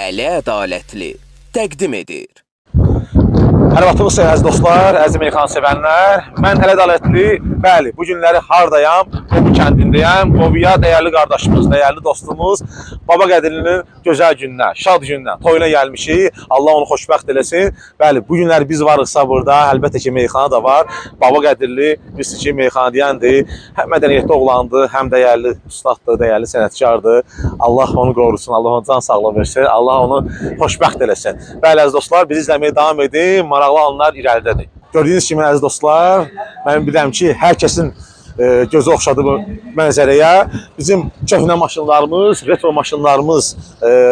Əli Ədalətli təqdim edir. Hər vaxtınız xeyir əziz dostlar, əziz Amerikan sevənlər. Mən Əli Ədalətli, bəli, bu günləri hardayam? Qobu kəndindəyəm. Qobuya dəyərli qardaşımız, dəyərli dostumuz Baba Qədirlinin gözəl gününə, şad gününə, toyuna gəlmişik. Allah onu xoşbəxt eləsin. Bəli, bu günləri biz varıqsa burada, əlbəttə ki, meyxana da var. Baba Qədirli, bilirsiniz ki, meyxana deyəndir. Həm mədəniyyətli oğlandır, həm dəyərli ustaddır, dəyərli sənətkardır. Allah onu qorusun, Allah onu can sağlığı versin, Allah onu xoşbəxt eləsin. Bəli, əziz dostlar, bizi izləməyə davam edin. Maraqlı anlar irəlidədir. Gördüyünüz kimi, əziz dostlar, mən bilirəm ki, hər kəsin gözü oxşadı bu mənzərəyə. Bizim köhnə maşınlarımız, retro maşınlarımız,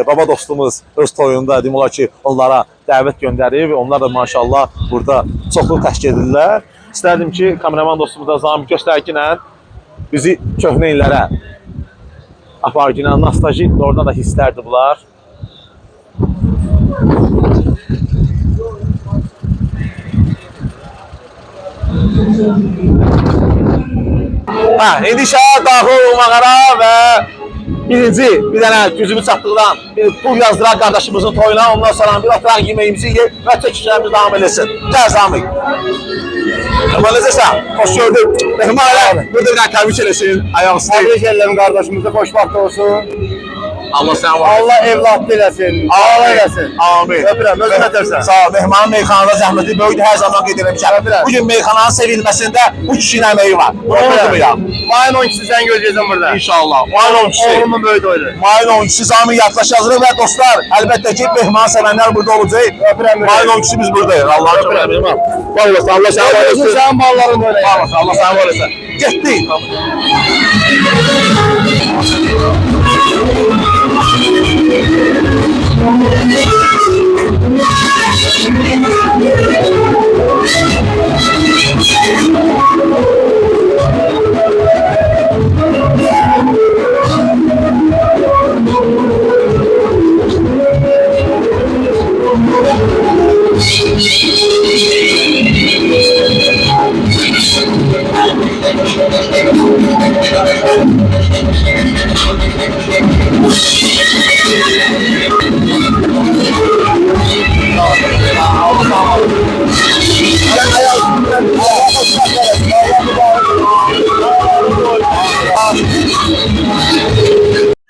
baba dostumuz öz toyunda deyim olar ki, onlara dəvət göndərib. Onlar da maşallah burada çoxluq təşkil edirlər. İstərdim ki, kameraman dostumuz da Zami göstərginlə bizi köhnə illərə aparginə, nostalji orada da hisslərdi bunlar. İndi şəhər daxil olmağara və bir dənə gücümüz çatdıqdan bir pul yazdıran qardaşımızın toyuna, ondan sonra bir oturaq yeməyimizi yiyib və çəkişlərimiz davam eləsin. Gəl Zami. Amma necəsən? Xoş gördük. Rəhmə alə, burada bir dənə təbrik eləsin. Ayaq üstü. Təbrik edirəm qardaşımıza, xoşbəxt olsun. Allah sənə var. Allah evladlı eləsin. Allah eləsin. Amin. Öpürəm, özün ötərsən. Sağ ol. Mehmanın meyxanada zəhməti böyükdür, hər zaman qeyd eləmişəm. Bugün meyxananın sevilməsində bu kişinin əməyi var. Öpürəm. Mayın 12'si sən gözləyəcəm burada. İnşallah. Mayın 12'si. Oğlumun böyük toyudur. Mayın 12'si Zami yaklaşacaq və dostlar, əlbəttə ki, mehman sevənlər burada olacaq. Öpürəm. Mayın 12'si biz buradayıq. Allah'a çok öpürəm. Var olasın. Allah sənə var olsun. Sənin balların öyle. Var olasın. Allah sənə var olsun. Getdik.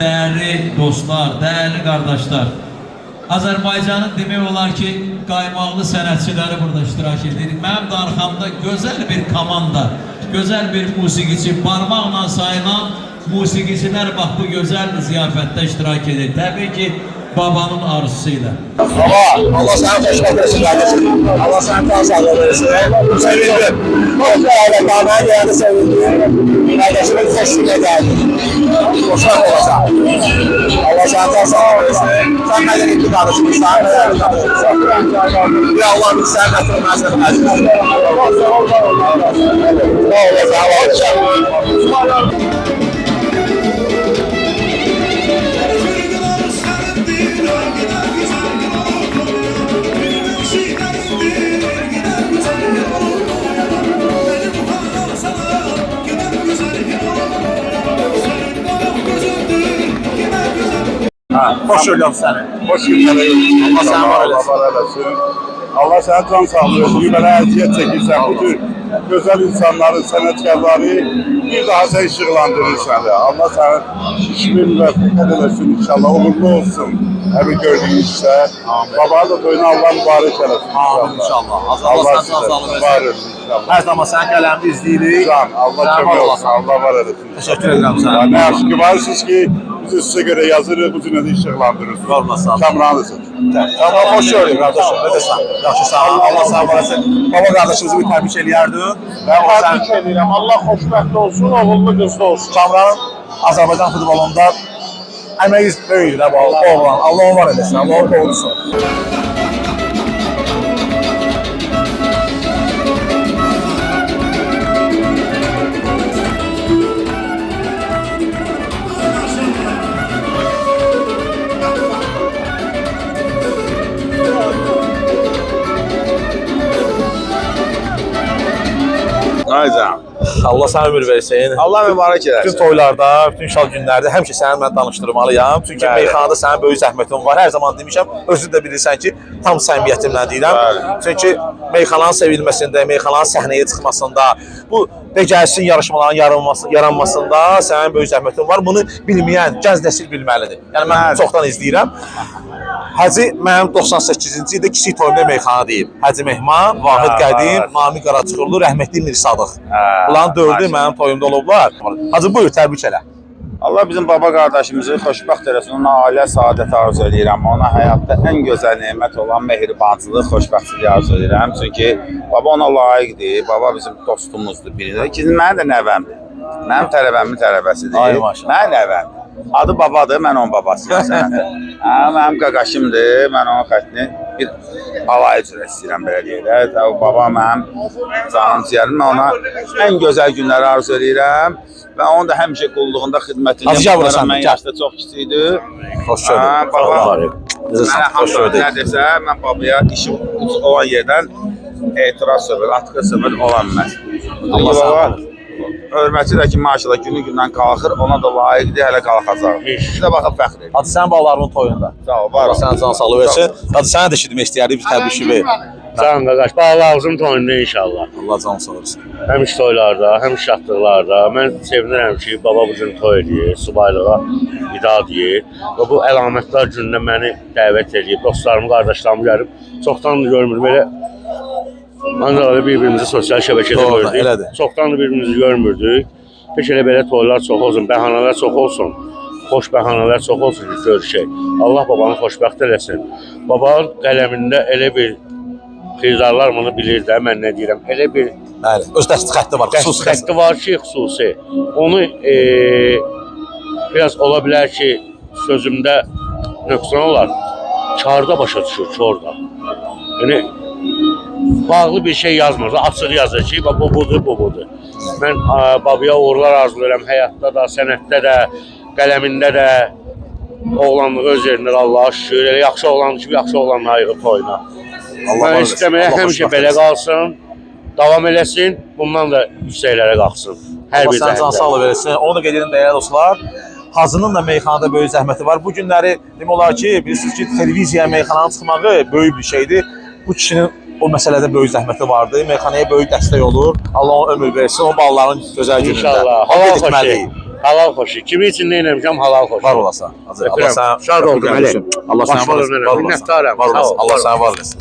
Değerli dostlar, değerli kardeşler, Azərbaycanın demək olar ki, qaymaqlı sənətçiləri burada iştirak edir. Mənim də arxamda gözəl bir komanda, gözəl bir musiqiçi, parmaqla sayılan musiqiçilər bax bu gözəl ziyafətdə iştirak edir. Təbii ki, babanın arzusuyla. Baba, Allah sənə xoşbəxt eləsin qardaşım. Allah sənə can sağlığı versin. Sevindim. Çok değerli kahveye değerli sevindim. Kardeşimiz seçtiğine geldi. Hoşçak olacaq. Allah sənə can sağlığı versin. Sen mədəniyyətli qardaşımızsan. Bir Allah bir sənə qatılməsin. Sağ olacaq. Hoş gördüm səni. Hoş geldin. Allah sənə var eləsin. Allah eləsin. Allah sənə can sağlığı versin. Belə əziyyət çəkirsən. Bu tür gözəl insanların, sənətkarları bir daha sən işıqlandırırsan. Allah sənə işini müvəffəqiyyət eləsin inşallah. Uğurlu olsun. Həmin gördüyün işdə. Babanın da toyuna Allah mübarək eləsin. Amin inşallah. Allah sənə can sağlığı versin. Hər zaman sənin qələmini izləyirik. Can, Allah kömək olsun. Allah var eləsin. Təşəkkür edirəm sənə. Ne yaxşı ki varsınız ki bizi sizə görə yazırıq, bu cünədə işıqlandırırsınız. Var olasın. Kamranlısınız. Tamam, hoş gördük kardeşim. Ne desen? Yaxşı sağ ol. Allah sağ olasın. Baba kardeşimizi bir təbrik eləyərdim. Ben təbrik edirəm. Allah xoşbəxt olsun, oğullu qızlı olsun. Kamranın Azərbaycan futbolunda əməyi böyükdür bu oğlan. Allah onu var eləsin. Allah onu qorusun. Aycan. Allah sana ömür versin. Allah mübarək Bütün eləsin. toylarda, bütün şal günlərdə həmişə səni mən danışdırmalıyam. Çünki Bəli. meyxanada sənin böyük zəhmətin var. Hər zaman demişəm, özün də bilirsən ki, tam səmimiyyətimlə deyirəm. Bəli. Çünki meyxananın sevilməsində, meyxananın səhnəyə çıxmasında, bu degəlsin yarışmaların yaranmasında sənin böyük zəhmətin var. Bunu bilməyən gənc nəsil bilməlidir. Yəni mən Bəli. çoxdan izləyirəm. Hacı mənim 98-ci ildə kiçik toyumda meyxana deyib. Hacı Mehman, Vahid Qədim, Namiq Qaraçıqırlı, rəhmətli Mir Sadıq. Bunların dördü mənim toyumda olublar. Hacı buyur, təbrik elə. Allah bizim baba qardaşımızı xoşbəxt eləsin. Ona ailə saadəti arzu edirəm. Ona həyatda ən gözəl nemət olan mehribançılıq, xoşbəxtçiliyi arzu edirəm. Çünki baba ona layiqdir. Baba bizim dostumuzdur, biridir. İkinci mənim də nəvəmdir. Mənim tələbəmin tələbəsidir. Ay maşallah. Mənim nəvəm. Adı babadır, mən onun babasıyam sənətə. Mənim qaqaşımdır, mən onun xətini bir alay üzrə istəyirəm belə deyək. Baba mənim canım ciyərim, mən ona ən gözəl günləri arzu edirəm. Və onun da həmişə qulluğunda xidmətini yapıram. Mən yaşda çox kiçik idi. Xoş gördük. Baba, Necəsən? mənə Xoş gördük. nə desə, mən babaya işim olan yerdən etiraz söhbət, atqı söhbət olanmaz. Allah sağ Baba, olsun. hörmətli də ki, maşallah günü-gündən qalxır, ona da layiqdir, hələ qalxacaq. Sizə baxıb fəxr edir. Hacı sən balalarının toyunda. Sağ ol, var Allah ol. sənə can sağlığı versin. Hacı sənə də eşitmək istəyərdik bir təbriki ver. Can qardaş, bağlarımızın toyunda inşallah. Allah can sağ olsun. Həm toylarda, həm şadlıqlarda. Mən sevinirəm ki, baba bizim toy edir, subaylığa vida deyir. Və bu əlamətlər günündə məni dəvət edir. Dostlarım, qardaşlarım gəlib. Çoxdan da görmürüm, belə ancaq da bir-birimizi sosial şəbəkədə Doğru, gördük. elədir. Çoxdan da bir-birimizi görmürdük. Keşke belə toylar çox olsun, bəhanələr çox olsun. Xoş bəhanələr çox olsun ki, görüşək. Allah babanı xoşbəxt eləsin. Babanın qələmində elə bir xizarlar bunu bilir də, mən nə deyirəm, elə bir Bəli, öz dəsti xətti var, xüsusi xətti. xətti var ki, xüsusi. Onu biraz ola bilər ki, sözümdə nöqsan olar, karda başa düşür, korda. Yəni, bağlı bir şey yazmır, açıq yazır ki, bu budur, bu budur. Mən babaya uğurlar arzulayıram, həyatda da, sənətdə də, qələmində də, oğlanlığı öz yerində Allah'a şükür, elə yaxşı oğlandır ki, yaxşı oğlanın ayığı toyuna. Mən istəməyə həmişə belə qalsın, davam eləsin, bundan da yükseklərə qalxsın. Hər Allah bir sənə can sağlığı versin. Onu da qeyd edim dəyərli dostlar. Hacının da meyxanada böyük zəhməti var. Bu günləri demək olar ki, bilirsiniz ki, televiziyaya meyxananın çıxmağı böyük bir şeydir. Bu kişinin o məsələdə böyük zəhməti vardı. Meyxanaya böyük dəstək olur. Allah ona ömür versin. O balların gözəl günündə. İnşallah. Halal xoşu. Halal xoşu. Kimi üçün nə eləmişəm, halal xoşu. Var olasan. Allah Öpürəm. sənə Şad ol, Əli. Allah sənə var olsun. Var Minnətdarım. olasın. Sağ ol. Allah sənə var olsun.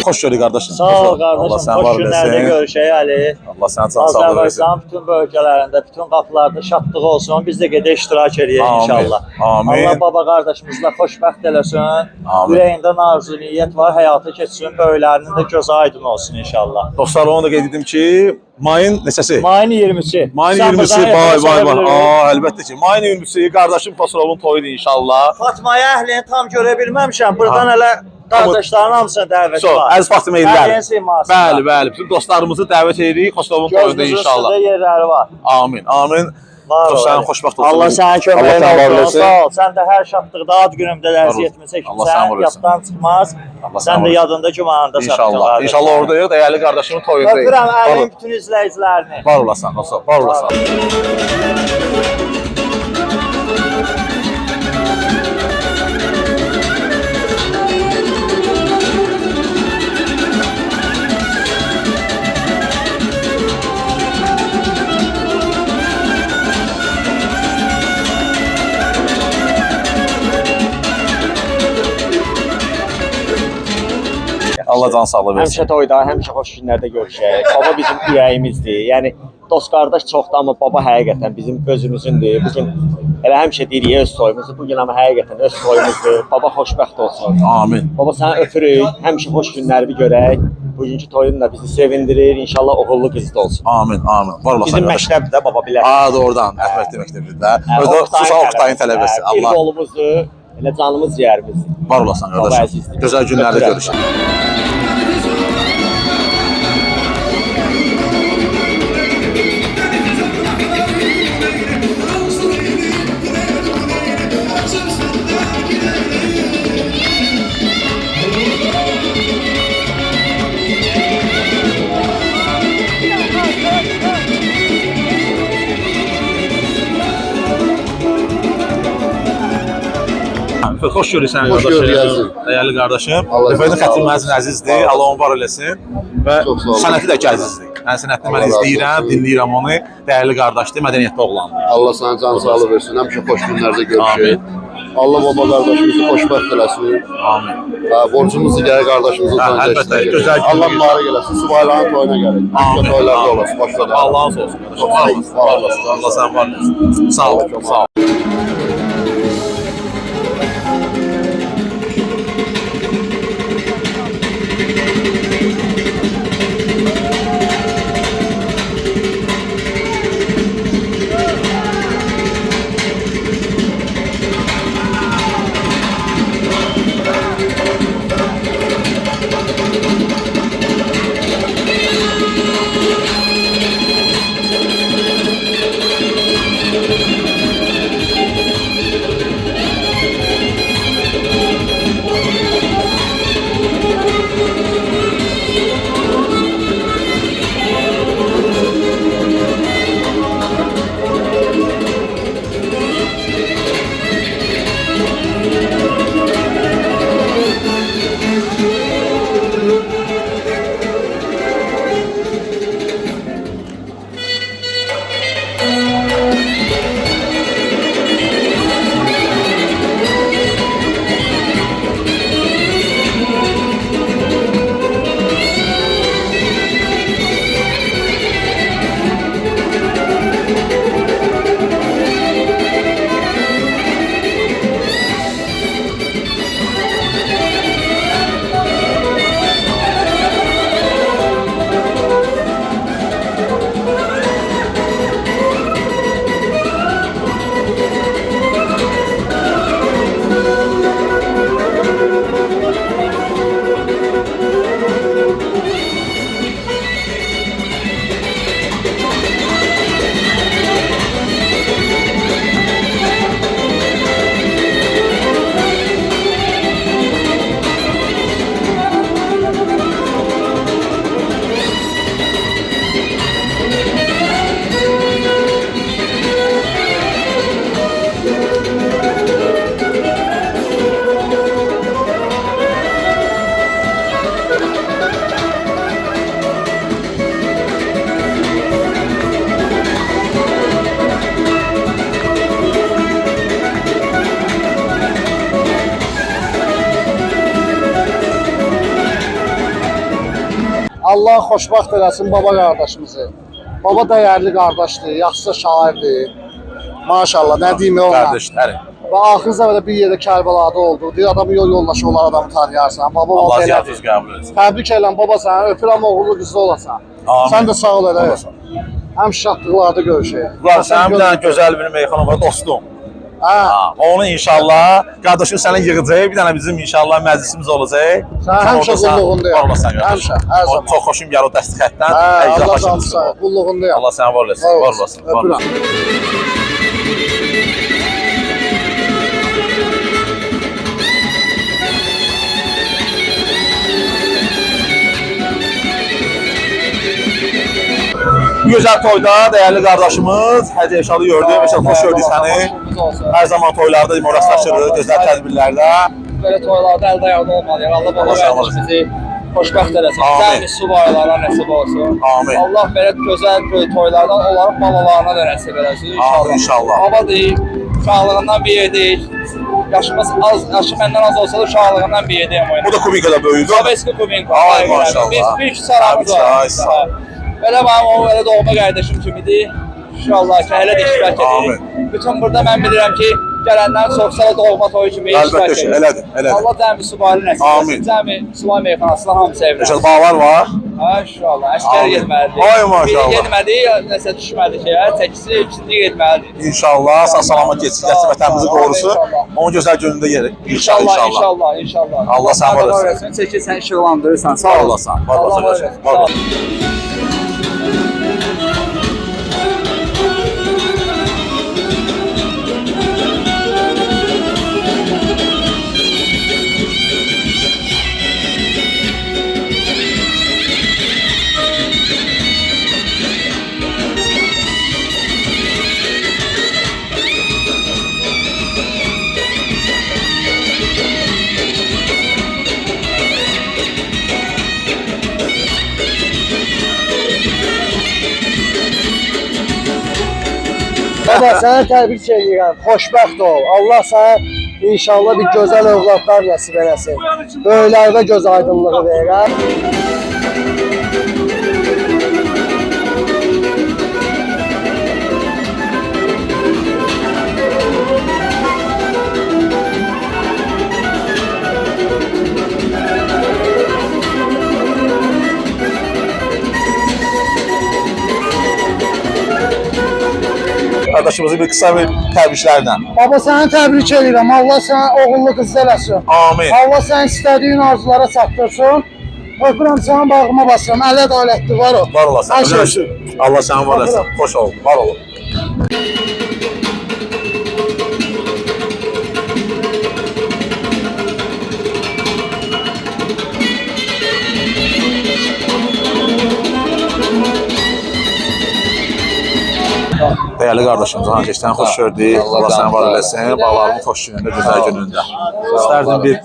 Xoş gördük qardaşım. Sağ ol Allah qardaşım, sənə var xoş günlərdə olsun. görüşək Ali. Allah sənə can sağlığı versin. Azərbaycanın bütün bölgələrində, bütün qapılarda şadlıq olsun. Biz də gedək iştirak edək Amin, inşallah. amin. Allah baba qardaşımızla xoşbəxt eləsin. Amin. Ürəyində arzu, niyyət var, həyata keçsin. Böyüklərinin də gözü aydın olsun inşallah. Dostlar, onu da qeyd edim ki, mayın neçəsi? Mayın 20-si. Mayın Sən 20-si, buradan vay vay yaxın vay. Əlbəttə ki, mayın 20-si qardaşım Tosurovun toyudur inşallah. Fatmaya əhlini tam görə bilməmişəm. Buradan elə qardaşların hamısına dəvət Çox, var. əziz Fatimə illər. Hər yenisi imasında. Bəli, bəli. Bütün dostlarımızı dəvət edirik Tosurovun toyunda Gözümüzün inşallah. üstündə yerləri var. Amin, amin. Var Çox ol, sənin Ali. xoşbəxt olsun. Allah sənin köməyin Allah sənə var olsun. olsun. Sağ ol. Sən də hər şadlıqda ad günümdə də əziyyətimi Allah sənə var çəkirsən. olsun. Yaddan çıxmaz. Allah sənə Sən var də olsun. yadında cumanında İnşallah. İnşallah oradayıq, dəyərli qardaşımın toyundayıq. Öpürəm Var ol- Əlin bütün izləyicilərini. Var olasan, dostlar, var olasan. Allah can sağlığı versin. Həmişə toyda, həmişə xoş günlərdə görüşək. Baba bizim ürəyimizdir. Yəni dost qardaş çoxdur, amma baba həqiqətən bizim gözümüzündür. Bu gün elə həmişə deyirik öz toyumuzu. Bu gün amma həqiqətən öz toyumuzdur. Baba xoşbəxt olsun. Amin. Baba səni öpürük. Həmişə xoş günləri görək. Bugünkü toyun da bizi sevindirir. İnşallah oğullu qızlı olsun. Amin, amin. Var olasan Bizim qardaşım. məktəbdə baba bilər. Doğrudan, Əhmədli məktəbində. Özü xüsusən Oktayın tələbəsi. Bir Allah qolumuzdur. Elə canımız ciyərimizdir. var olasan Baba qardaşım. əzizdir. Gözəl günlərdə Öpürəm. görüşək. Rüfət, xoş gördük səni Xoş gördük, qardaşım. əzizim. Dəyərli qardaşım. Allah Rüfətin razı xətirməzin olsun. əzizdir. Allah onu var eləsin. Və Çox sağ olun. sənəti də gəzizdir. Yəni sənətini mən Allah razı izləyirəm, olsun. dinləyirəm onu. Dəyərli qardaşdır, mədəniyyətli oğlandır. Allah sana can sağlığı versin. Həmişə xoş günlərdə görüşək. Allah baba qardaşımızı xoşbəxt eləsin. Amin. Borcumuzu gəlir qardaşımızın Hə, canı əlbəttə, çəksin. gözəl gün Allah verir. mübarək eləsin. Subayların toyuna gəlin. Amin. Başqa toylarda olasın. Başqa da. Allah'ın olsun. Çox Var sağ olasın. olun. Var olasın. Allah sən var olasın. Sağ ol. Çok Sağ ol. Allah xoşbəxt eləsin baba qardaşımızı. Baba dəyərli qardaşdır, yaxşı şairdir. Maşallah, nə deyim ona. Qardaşlar. Və axır zamanında bir yerdə Kərbəlada oldu. Deyir adamı yol yoldaşı olan adamı tanıyarsan. Baba Allah baba ziyarətiniz elədir. qəbul etsin. Təbrik edirəm baba səni. Öpürəm oğullu qızlı olasan. Amin. Sən də sağ ol elə. Olasın. Həm şadlıqlarda görüşək. Ulan sənin bir dənə gözəl bir meyxana var, dostum. Hə. Ha, onu inşallah qardaşım sənə yığacaq. Bir dənə bizim inşallah məclisimiz olacaq. Sən həmişə qulluğundayam. Var olasın qardaşım. Həmişə, hər zaman. Çox xoşum gəlir o dəstək xətdən. Hə, Əcza Allah başınız canı sağ ol. Qulluğundayam. Allah sənə var olasın. Var olasın. Var Öpürəm. olasın. Bu gözəl toyda dəyərli qardaşımız Hacı Eşalı gördü. Məsələn, xoş gördük səni. Hər zaman toylarda rastlaşırıq, gözəl tədbirlərdə. Böyle toylarda elde ayağında olmalıyıq. Allah baba Allah sağ olsun. qardaşımızı xoşbəxt eləsin. Amin. Güzel bir subaylara nəsib olsun. Amin. Allah belə gözəl toylardan onların balalarına da nəsib eləsin inşallah. Amin, inşallah. Baba deyil, uşaqlığından bir yerdeyiz. Yaşımız az, yaşı məndən az olsa da uşaqlığından bir yerdeyim oyuna. Bu da kubikada böyüdü. Sovetski Kubinko. Ay, maşallah. Biz bir iki saramız Tabii ki, ay, var. sağ ol. Belə mənim o belə doğma qardaşım kimidir. İnşallah ki, hələ də iştirak edirik. Amin. Bütün burada mən bilirəm ki, gələndən çoxsa da doğma toyu kimi iştirak Əlbəttə ki, edirik. elədir, elədir. Allah cəmi subaylı nəsib Amin. etsin. Cəmi subay meyxanasına hamısı evlənsin. Yaşadı bağlar var. Ha, inşallah. Əskər Amin. getməlidir. Ay, maşallah. Biri getmədi, nəsə düşmədi ki, çəkisi ikinci getməlidir. İnşallah sağ salamat geçsin, vətənimizi qorusun. İnşallah. Onun gözəl günündə yeri. İnşallah. Allah sağ olasın. Çəkil, sən işıqlandırırsan. Sağ olasın. Var olasın. Allah olasın. Var olasın. Baba sənə təbrik edirəm. Xoşbəxt ol. Allah sənə inşallah bir gözəl övladlar nəsib eləsin. Böyüklərdə göz aydınlığı verər. Qardaşımızı bir qısa bir təbriklərlə. Baba səni təbrik edirəm. Allah sənə oğullu qız eləsin. Amin. Allah sənin istədiyin arzulara çatdırsın. Öpürəm sənin bağrıma basıram. Ələ dövlətli var o. Var olasın. Ay şöşü. Allah səni var etsin. Xoş ol, var olun. Değerli kardeşimiz, geçten hoş gördük. Allah səni var eləsin. Bağlarının xoş günündə, gözəl günündə. İstərdim bir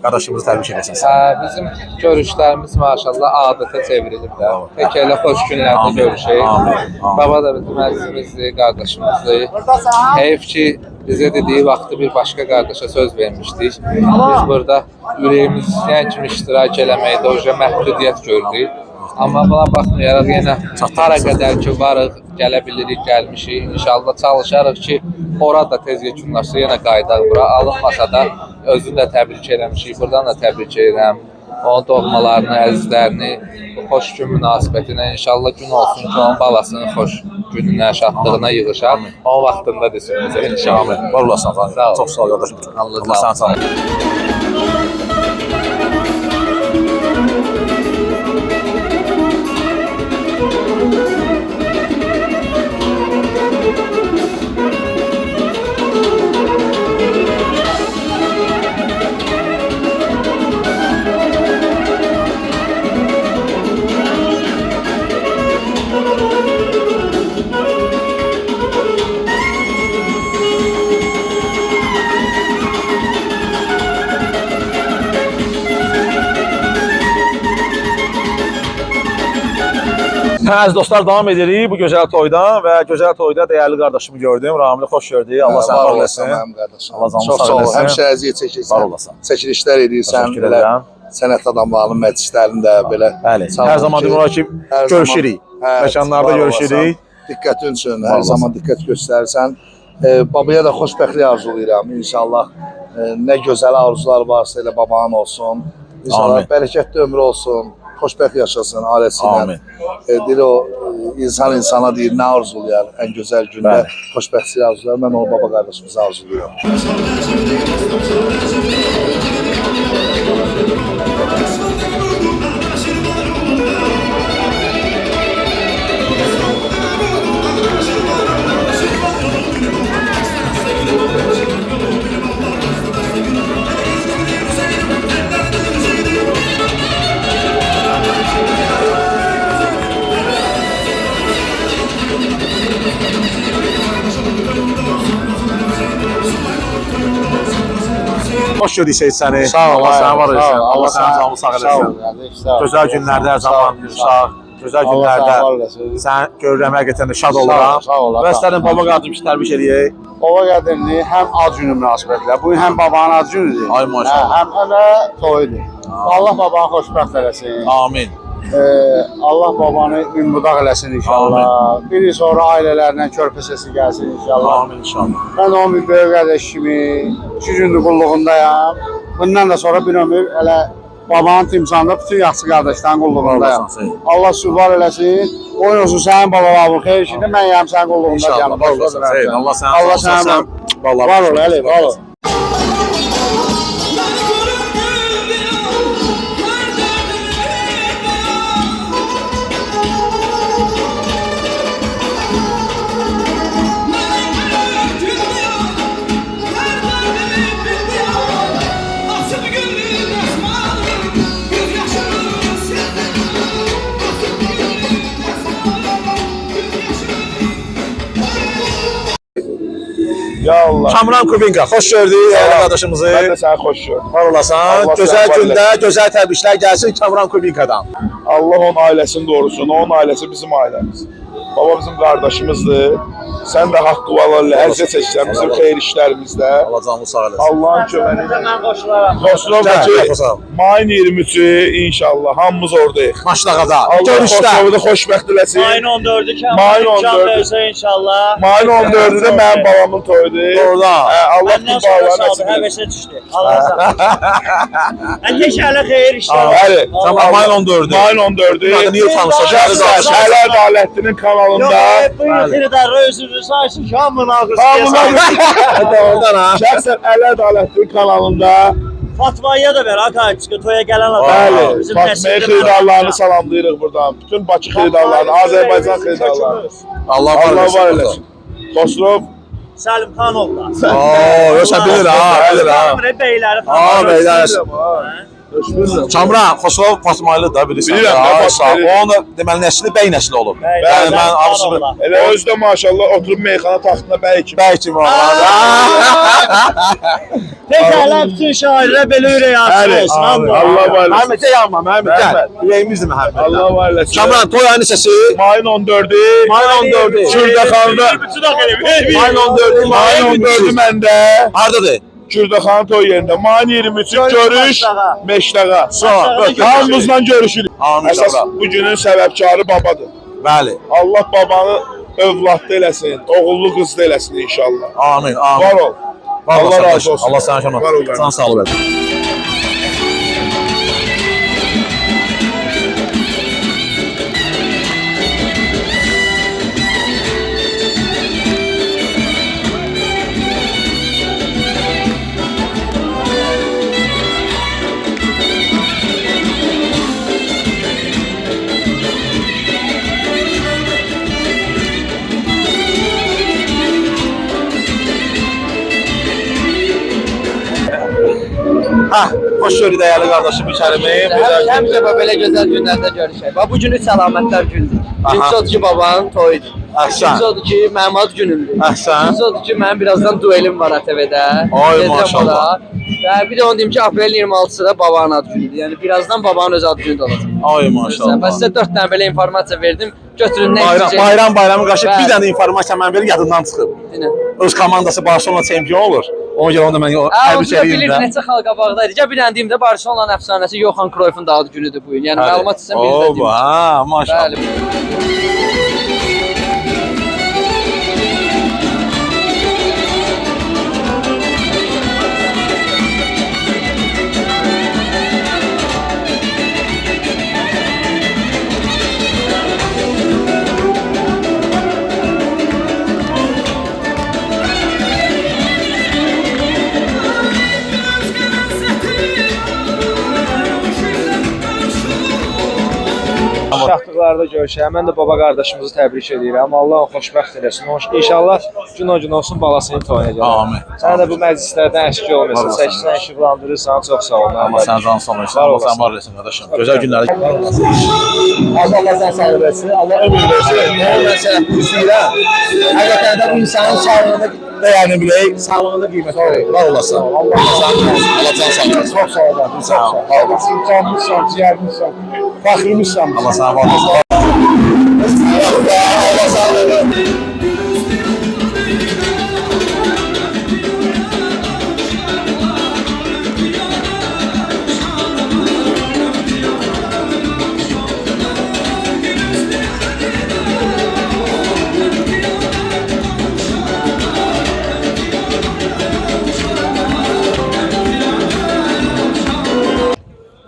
kardeşimizi təbrik eləsin. Bizim görüşlərimiz maşallah adətə çevrilib də. Tək elə xoş günlərdə görüşək. Baba da bizim əzizimizdir, qardaşımızdır. Heyf ki, bizə dediyi vaxtı bir başqa qardaşa söz vermişdik. Biz burada ürəyimiz istəyən kimi iştirak eləməkdə oca məhdudiyyət gördük. Amma buna baxmayaraq yenə hara qədər ki varıq, gələ bilirik, gəlmişik. İnşallah çalışarıq ki, ora da tez yekunlaşsa yenə qayıdaq bura. Alınmasa da özünü də təbrik eləmişik. Buradan da təbrik edirəm. Onun doğmalarını, əzizlərini, xoş gün münasibətinə inşallah gün olsun ki, onun balasının xoş gününə, şadlığına yığışaq. O vaxtında desin bizə inşallah. Var olasın. Çox sağ ol qardaşım. Allah sağ olsun. Əziz dostlar, devam edirik bu gözəl toyda və gözəl toyda dəyərli qardaşımı gördüm. Ramili xoş gördük. Allah səni var eləsin. Allah canını sağ eləsin. Həmişə əziyyət çəkirsən. Var olasın. Çəkilişlər edirsən. Təşəkkür edirəm. Sənət adamlarının məclislərində belə. Bəli. Hər zaman demək ki, görüşürük. Məkanlarda görüşürük. Diqqətin üçün hər zaman diqqət göstərirsən. Babaya da xoşbəxtlik arzulayıram. İnşallah nə gözəl arzular varsa elə babanın olsun. İnşallah bərəkətli ömrü olsun. Xoşbəxt yaşasın ailəsilə. Amin. Deyir o insan insana deyir nə arzulayar ən gözəl gündə xoşbəxtlik arzulayar. Mən onu baba qardaşımıza arzulayıram. Hoş gördük Seyid səni. Sağ ol. Allah səni var eləsin. Allah Allah sənin canını sağ Sağ ol. eləsin. Gözəl günlərdə hər zaman uşaq, gözəl günlərdə sən görürəm həqiqətən də şad oluram. Sağ ol. Və istədim baba qardaşımı təbrik edək. Baba qədrini həm ad günü münasibətilə, bu həm babanın ad günüdür. Ay maşallah. Həm də toyudur. Allah babanı xoşbəxt eləsin. Amin. Allah babanı ünmudaq eləsin inşallah. Bir il sonra ailələrlə körpə səsi gəlsin inşallah. Amin inşallah. Mən onun bir böyük qardaş kimi 2 gündür qulluğundayam. Bundan da sonra bir ömür elə babanın timsalında bütün yaxşı qardaşların qulluğundayam. Allah süvar eləsin. Oyun olsun sənin babalarının xeyir işində, mən yəm sənin qulluğundayam. Allah sənin var ol, Əli, var ol. Ya Allah. Kamran Kubinka, xoş gördük dəyərli qardaşımızı. Mən də səni xoş gördüm. Var olasan. Allah Gözəl səni var gündə, gözəl təbriklər gəlsin Kamran Kubinka'dan. Allah onun ailəsini doğrusun. Onun ailəsi bizim ailəmiz. Baba bizim qardaşımızdır. Sən də haqqı vallahi əziyyət çəksən bizim xeyir işlərimizdə. Allah canlı sağ eləsin. Allahın köməyi. Mən qoşularam. Xoşlovdakı mayın 23-ü inşallah hamımız oradayıq. Maşlaqada. Allah Xoşlovda xoşbəxt eləsin. Mayın 14-ü ki, Mayın imkan 14-ü. versə inşallah. Mayın 14-ü də mənim babamın toyudur. Orada. Allah Məndən bu sonra bağlar saldı, nəsib etsin. həvəsə düşdü. Allah sağ. Mən teşələ xeyir işlər. Bəli. Tamam, mayın 14-ü. Mayın 14-ü. Burada niyə tanışacağız? Şəhər Adalətlinin Yox, kanalında. bu xiridarı özünü saysın ki, hamının ağrısı Hamının yesin. Oradan ha. Şəxsən Əli Adalətlinin kanalında. Fatma'ya da ver, Hakan çıxı, toya gələn adam. Bəli. Bizim Fatmaya nəsildə xeyirdarlarını salamlayırıq buradan. Bütün Bakı xeyirdarlarını, Azərbaycan xeyirdarlarını. Allah Allah var var eləsin. Xoşlov. Səlim Xanovla. Oo, yoxsa bilir ha, bilir ha. Beyləri Ha, falan. beylər. Xoşbulur. Kamran, Xosrov Fatmaylı da bilirsən. Bilirəm, Ha, nə sağ. Fatmaylı. Onun da deməli nəsli bəy nəsli olub. Bəy, Yəni bəy, mən arısı Xanovla. Elə özü də maşallah oturub meyxana taxtında bəy kimi. bəy kimi var. Pekala bütün şairə belə ürək açıq olsun. Allah var eləsin. Məhəmməd yanma, Məhəmməd gəl. Ürəyimizdir Məhəmməd. Allah var eləsin. Kamran, toy ayı neçəsi? Mayın 14-ü. Mayın 14-ü. Kürdəxanda. Mayın 14-ü. Mayın 14-ü məndə. Hardadır? Kürdəxanın toy yerində. Mayın 23-ü görüş Meşdağa. Sağ. Hamımızla görüşürük. Amin, Əsas inşallah. bu günün səbəbkarı babadır. Bəli. Allah babanı övladlı eləsin, oğullu qızlı eləsin inşallah. Amin, amin. Var ol. Allah razı olsun. Allah sana şanlı. Var ol qardaşım. Sana sağ ol. Ha, hoş gördük değerli kardeşim içerimi. Həmişə belə gözəl günlərdə görüşək. Bax bu günü səlamətlər gündür. İkincisi odur ki, babanın toyudur. Əhsən. İkincisi odur ki, mənim ad günümdür. Əhsən. İkincisi odur ki, mənim birazdan duelim var ATV-də. Ay, Gedəcəm maşallah. ora. Və bir də onu deyim ki, aprelin 26-sı da babanın ad günüdür. Yəni birazdan babanın öz ad günü də olacaq. Ay maşallah. Mən sizə 4 dənə belə informasiya verdim. Götürün nə Bayramı qarşı bir Bəli. dənə informasiya mən verir yadından çıxıb. Öz komandası Barcelona çempion olur. Ona görə onu da mən təbrik Bilir edirəm də. neçə xalq qabaqdaydı. Gəl bir dənə deyim də Barcelonanın əfsanəsi Johan Cruyffun da ad günüdür bu gün. Yəni məlumat istəsən bir də deyim. Ha, maşallah. Bəli. Şaxtıqlarda görüşək. Mən də baba qardaşımızı təbrik edirəm. Allah onu xoşbəxt eləsin. İnşallah gün o gün olsun balasının toyuna gəlir. Amin. Sən də bu məclislərdən əşki olmasın. Çəksən, işıqlandırırsan. Çox sağ ol. Allah sen can sağ olasın. Var Allah olasın. sen var olasın kardeşim. Güzel günler. Allah sen sağ versin, Allah ömür versin. Mən sənə istəyirəm. Həqiqətən də bu insanın sağlığını Değerli biley. sağlığını qiymət verir. Var olasın. Allah can sağ olasın. Çox sağ ol. Çox sağ ol. İmkanımızsan, ciğerimizsən, fəxrimizsən. Allah sen var olasın. Allah sağ olasın.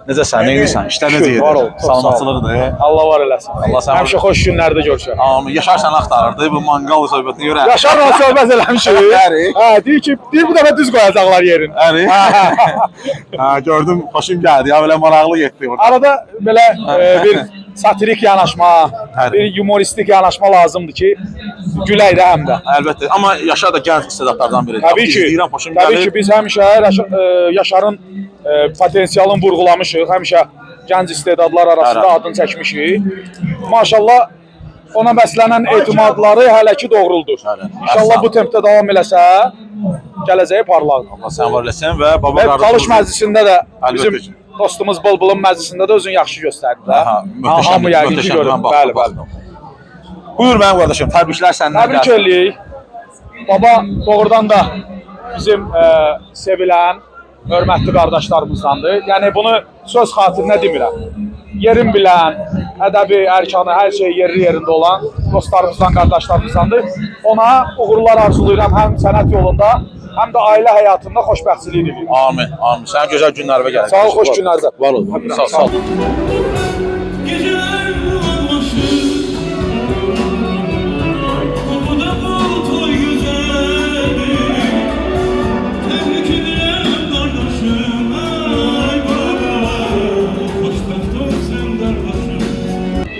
Necəsən, neyirsən? İşlər necə gedir? Var ol, çox sağ ol. Salamatçılıqdır. Allah var eləsin. Allah sən Həmişə xoş günlərdə görüşək. Amin. Yaşar sən axtarırdı bu manqal söhbətinə görə. Yaşarla söhbət eləmişik. Bəli. Hə, deyir ki, bu dəfə düz qoyacaqlar yerin. Əri. Ha, gördüm, xoşum gəldi. Ya belə maraqlı getdi orada. Arada belə bir satirik yanaşma, Bəli. bir humoristik yanaşma lazımdır ki, gülək də həm də. Əlbəttə. Amma Yaşar da gənc istedadlardan biridir. Təbii ki, İzləyirəm, xoşum təbii gəlir. ki, biz həmişə Yaşarın potensialını vurğulamışıq, həmişə gənc istedadlar arasında adını çəkmişik. Maşallah ona bəslənən etimadları hələ ki doğruldur. İnşallah bu tempdə davam eləsə, gələcəyi parlaqdır. Allah sən var eləsin və baba Və qardaşımız. Talış məclisində də Əlbəttə bizim ki. dostumuz Bulbulun məclisində də özünü yaxşı göstərdi də. Aha, möhtəşəm, Hamı yəqin ki möhtəşəm. görür. Mən Bəli, baxdım. bəli. Buyur mənim qardaşım, təbriklər səndən. Təbrik edirik. Baba doğrudan da bizim sevilən, hörmətli qardaşlarımızdandır. Yəni bunu söz xatirinə demirəm. Yerin bilən, ədəbi, ərkanı, hər şey yerli-yerində olan dostlarımızdan, qardaşlarımızdandır. Ona uğurlar arzulayıram həm sənət yolunda, həm də ailə həyatında xoşbəxtçilik diləyirəm. Amin, amin. Sənə gözəl günlərə gəlin. Sağ ol, xoş günlərdə. Var ol. Sağ ol.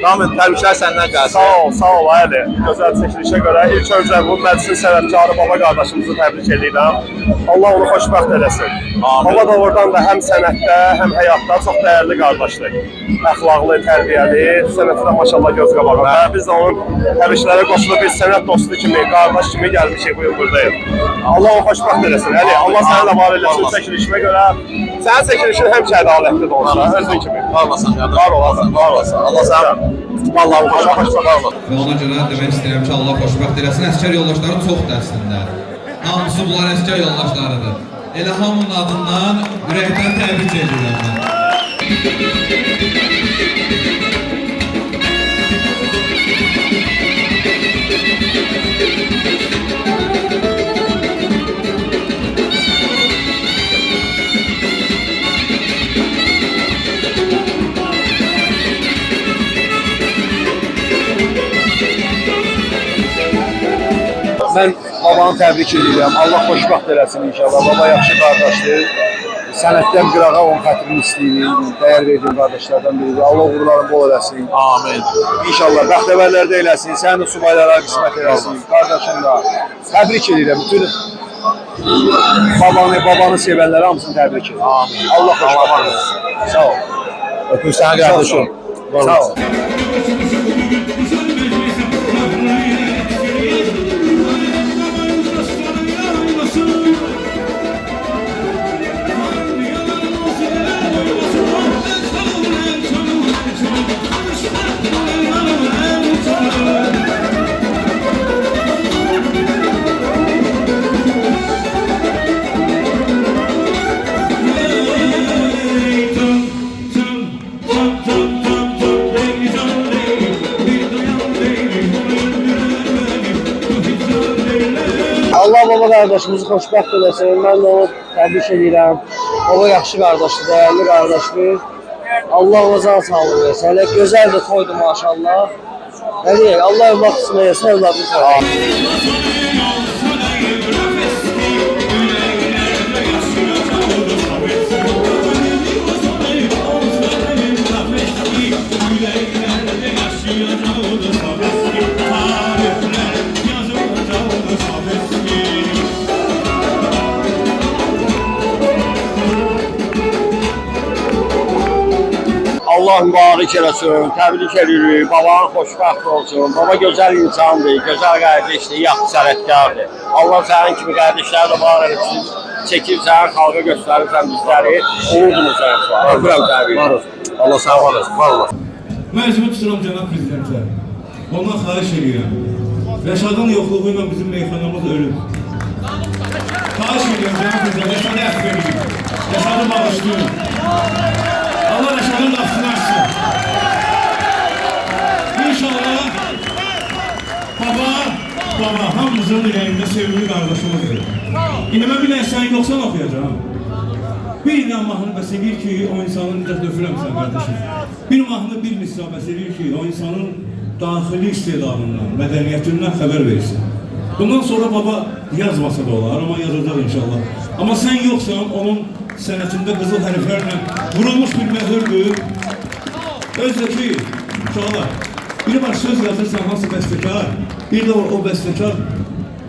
Ahmet, təbriklər səndən gəlsin. Sağ ol Ali. Gözəl çəkilişə görə ilk öncə bu məclisin sənətkarı baba qardaşımızı təbrik edirəm. Allah onu xoşbəxt eləsin. Baba da oradan da həm sənətdə, həm həyatda çox dəyərli qardaşdır. Əxlaqlı, tərbiyəli, sənətdə maşallah göz qabağında. Biz də onun təbriklərə qoşulub bir sənət dostu kimi, qardaş kimi gəlmişik bu gün buradayıq. Allah onu xoşbəxt eləsin. Əli, Allah səni də var eləsin çəkilişimə görə. Sənin çəkilişin həmişə ədalətli də olsun, özün kimi. Var olasın, var olasın, var olasın. Allah səni vallahi xoşbəxt var olasın. Ona görə demək istəyirəm ki, Allah xoşbəxt eləsin. Əsgər yoldaşları çox dərsindədir. Hamısı bunlar əsgər yoldaşlarıdır. Elə hamının adından ürəkdən təbrik edirəm mən. Mən babanı təbrik edirəm. Allah xoşbəxt eləsin inşallah. Baba yaxşı qardaşdır. Sənətdən qırağa onun xətrini istəyirik. Dəyər verdiyim qardaşlardan biridir. Allah uğurlarını bol eləsin. Amin. İnşallah bəxtəvərlərdə eləsin. Səni də subaylara qismət eləsin. Qardaşım da. Təbrik edirəm. Bütün babanı sevənləri hamısını təbrik edirəm. Amin. Allah xoşbəxt eləsin. Sağ ol. Öpür səni qardaşım. Sağ ol. Allah baba qardaşımızı xoşbəxt eləsin. Mən də onu təbrik edirəm. Baba yaxşı qardaşdır, dəyərli qardaşdır. Allah ona can sağlığı versin. Hələ gözəl də toydu maşallah. Yəni Allah evlad qismət etsin, evladını toydu. Allah mübarək eləsin, təbrik edirik, babanın xoşbəxt olsun. Baba gözəl insandır, gözəl qardaşdır, yaxşı sənətkardır. Allah sənin kimi qardaşları da var eləsin, çəkirsən, xalqa göstərirsən bizləri, unutmursan. Öpürəm təbrik. Allah sağ olasın, var olasın. Məcbur tuturam cənab prezidentə. Ondan xahiş edirəm. Rəşadın yoxluğu ilə bizim meyxanamız ölüb. Xahiş edirəm cənab prezidentə, Rəşadı əfv edin. Rəşadı bağışlayın. Allah Rəşadın qapısını açsın. İnşallah baba hamımızın ürəyində sevgili qardaşımızdır. İndi mən bir dənə sən yoxsan oxuyacağım. Bir mahnı bəs edir ki, o insanın necə döfürəmsən qardaşım. Bir mahnı bir misra bəs edir ki, o insanın daxili istedadından, mədəniyyətindən xəbər versin. Bundan sonra baba yazmasa da olar, amma yazacaq inşallah. Amma sən yoxsan, onun sənətində qızıl hərflərlə vurulmuş bir möhürdür. Özdəki uşaqlar, biri var söz yazırsan hansı bəstəkar, bir də o bəstəkar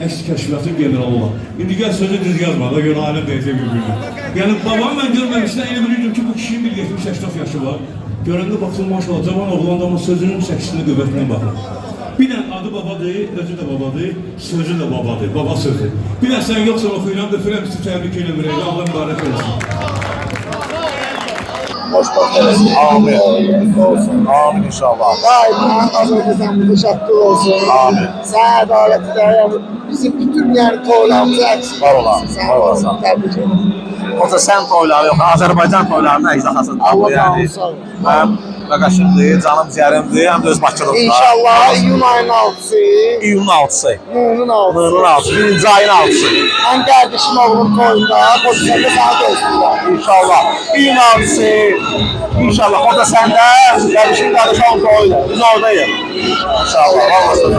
əks kəşfiyyatın generalı olan. İndi gəl sözü düz yazma da görə aləm deyəcək bir-birinə. Yəni babam mən görməmişdən elə bilirdim ki, bu kişinin bir 70-80 yaşı var. Görəndə baxsın maşallah, cavan oğlan da amma sözünün çəkisində qüvvətinə baxır. Bir dənə adı babadır, özü də babadır, sözü də babadır, baba sözü. Bir dənə sən yoxsan oxuyuram, öpürəm sizi təbrik eləmirəm, Allah mübarək olsun. xoşbəxt eləsin. Amin. Olsun. Amin inşallah. Daima Azərbaycanımıza şadlıq olsun. Amin. Sən ədaləti də, yəni bizim bütün yəni toylarımızı əks Var olasın, var olasın. Təbrik ederim. Yoxsa sən toyları yox, Azərbaycan toylarına izahasın. Allah razı olsun. Mənim qardaşımdır, canım ciyərimdir, həm də öz Bakıdırlar. İnşallah iyun ayının 6-sı. İyunun 6-sı. Nurun 6-sı. Nurun 6-sı, birinci ayın 6-sı. Mən qardaşım oğlum toyunda, Qoçsəndə sənə gözləyirəm. İnşallah. İyun 6-sı. İnşallah. O da səndə, qardaşın qardaşın toyda. Biz oradayıq. İnşallah. Var olasın.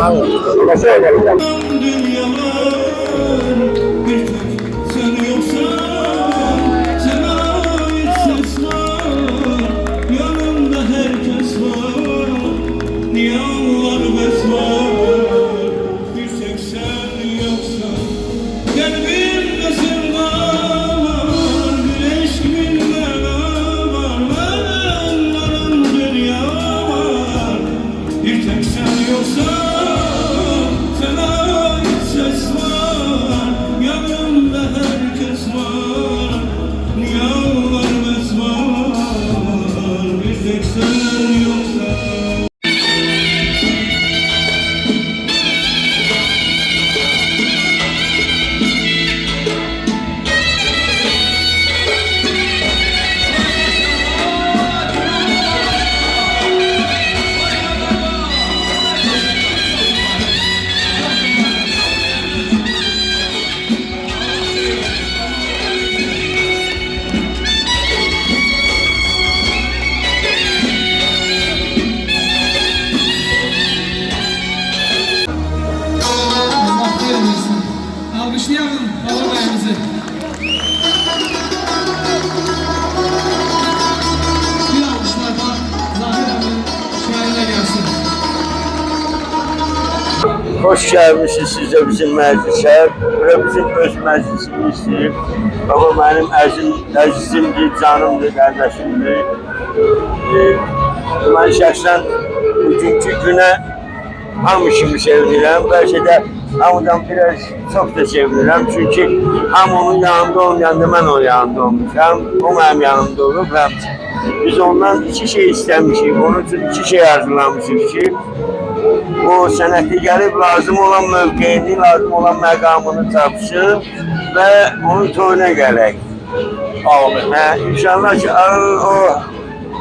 Alkışlayalım Baba Bey'imizi. Bir alkışlar da Zahir Hanım'ın şairine gelsin. Hoş gelmişsiniz siz de bizim meclise. Ve bizim öz meclisimizdir. Baba benim əzizimdir, canımdır, kardeşimdir. Ben şəxsən bugünkü günə hamı kimi sevinirəm. Bəlkə də hamıdan biraz çox da sevinirəm. Çünki ham onun yanında olmayanda mən onun yanında olmuşam. O mənim yanımda olub. Biz ondan iki şey istemişik. Onun için iki şey arzulamışıq ki, o sənəti gəlib lazım olan mövqeyini, lazım olan məqamını tapsın və onun toyuna gələk. Amin. İnşallah ki,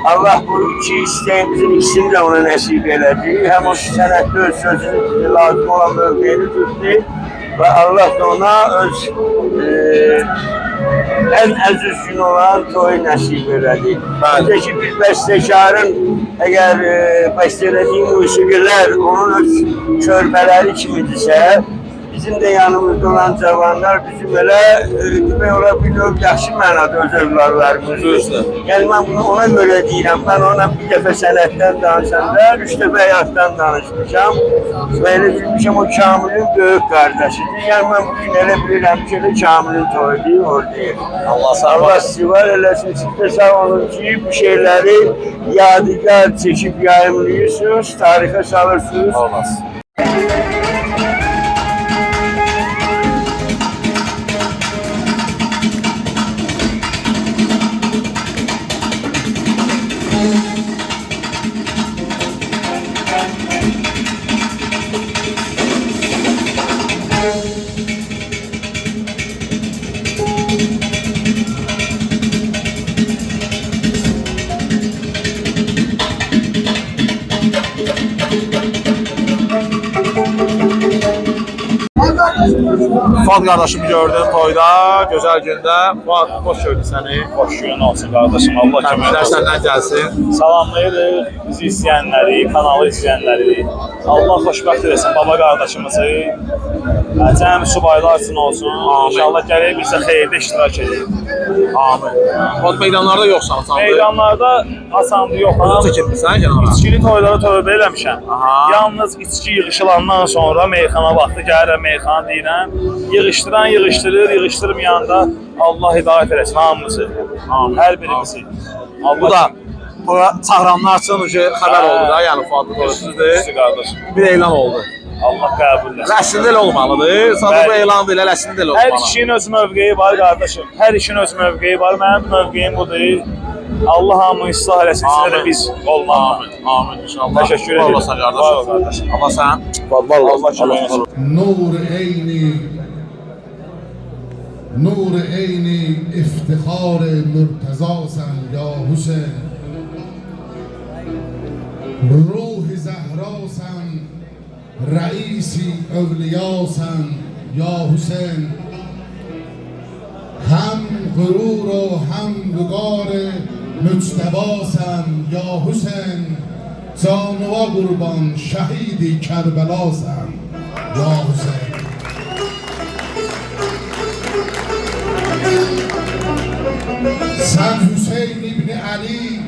Allah bu iki isteğimizin ikisini de ona nasip elədi. Hem o sənətdə öz sözünü lazım olan mövqeyini tutdu ve Allah da ona öz en əziz gün olan toyu nasip elədi. Bence ki bir bəstəkarın eğer bəstələdiyi musiqilər onun öz körbələri kimidirsə, bizim de yanımızda olan cavanlar bizim elə demək ola bir yaxşı mənada öz övladlarımızdır. Yəni mən bunu ona görə deyirəm. Ben ona bir dəfə sənətdən danışanda, 3 dəfə həyatdan danışmışam. Və elə bilmişəm o Kamil'in böyük qardaşıdır. Yəni mən bugün elə bilirəm ki, Kamil'in toyudur, oradayım. Allah sizi var eləsin. Siz də sağ olun ki, bu şeyləri yadigar çekip yayımlıyorsunuz, tarihe salırsınız. Olmaz. Fuad kardeşimi gördüm toyda, güzel günde. Fuad, hoş gördük seni. Hoş gün olsun kardeşim, Allah Təbriklər səndən gəlsin. Salamlayırıq bizi izləyənləri, kanalı izləyənləri. Allah xoşbəxt eləsin baba qardaşımızı. Cəmi subaylar üçün olsun. İnşallah gələk bizə xeyirdə iştirak edək. Amin. Fuad meydanlarda yoxsan sandı. Meydanlarda asandı yox. Özü çəkilmişsən kənara. İçkili toylara tövbə eləmişəm. Yalnız içki yığışılandan sonra meyxana vaxtı gəlirəm, meyxana deyirəm. Yığışdıran yığışdırır, yığışdırmayanda Allah hidayət eləsin hamımızı. Hər birimizi. Bu da çağıranlar üçün xəbər oldu da, yəni Fuadlı toyusuzdur. Bir elan oldu. Allah qəbul eləsin. Əslində elə olmalıdır. Sadəcə bu elan deyil, əslində elə olmalıdır. Hər kişinin öz mövqeyi var qardaşım. Hər işin öz mövqeyi var. Mənim mövqeyim budur. Allah hamını ıslah eləsin. Sizə də biz olmaqla. Amin inşallah. Teşekkür ederim. Allah sana kardeşim. Allah sana. Allah kömək etsin. نور عین افتخار مرتضاسن یا حسین روح زهراسن رئیسی اولیاسن یا حسین هم غرور و هم وقار مجتباسن یا حسین زانوا قربان شهیدی کربلاسن یا حسین Sen Hüseyin İbni Ali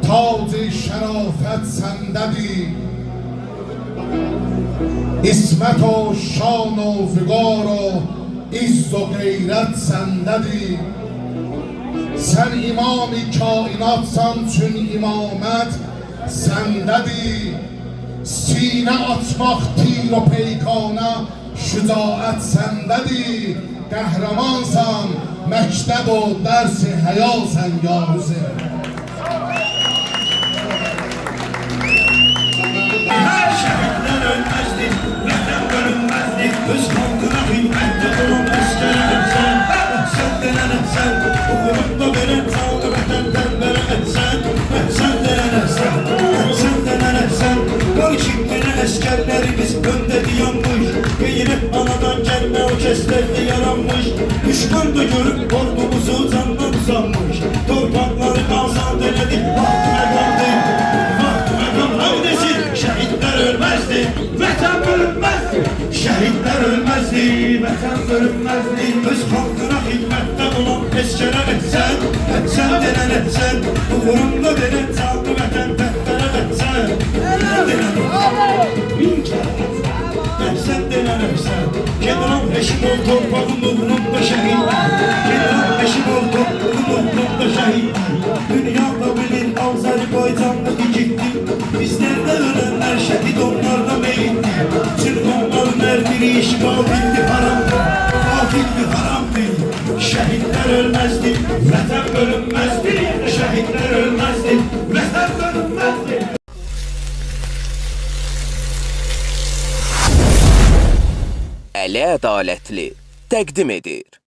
tac-ı şerafet sendedir. İsmet o şan o figar o izz o gayret sendedir. Sen imam-ı kainatsan çün imamet sendedir. Sine açmak tir o peykana şücaət sendedir. Qəhrəmansan, məktəb o dərsi həyasən ya Hüseyin. Şəhidlər ölməzdir, vətən bölünməzdir, öz xalqına xidmətdə olan əskərəm sən. Sən denənəm sən, uğrunda verən canı vətəndən verəm sən. Sən denənəm sən, sən denənəm sən. Qar kimlənən əskərlərimiz öndə dayanmış. Qeyrət anadan gəlmə o kəslərdə yaranmış. Düşman da görüb ordumuzu candan uzanmış. Torpaqları azad elədik, vaxt məqamdır. Vaxt məqam avdesin, şəhidlər ölməzdi, vətən bölünməzdi. Şəhidlər ölməzdi, vətən bölünməzdi. Öz xalqına xidmətdə olan əskərə etsən. Sən denən etsən, uğrunda verən canlı vətən vətənə etsən. Sen denenirsen, General Eşimov torpağın uğrunda şehitler. General Eşimov torpağın uğrunda şehitler. Dünyada bilir Azerbaycan'da gitti. Bizlerde ölenler şehit, onlarda meyitti. Çünkü onların her biri işgal etti, haramdı. Afildi, haramdı. Şehitler ölmezdi, vətən bölünmezdi. Şehitler ölmezdi, vətən bölünmezdi. Əli Ədalətli təqdim edir.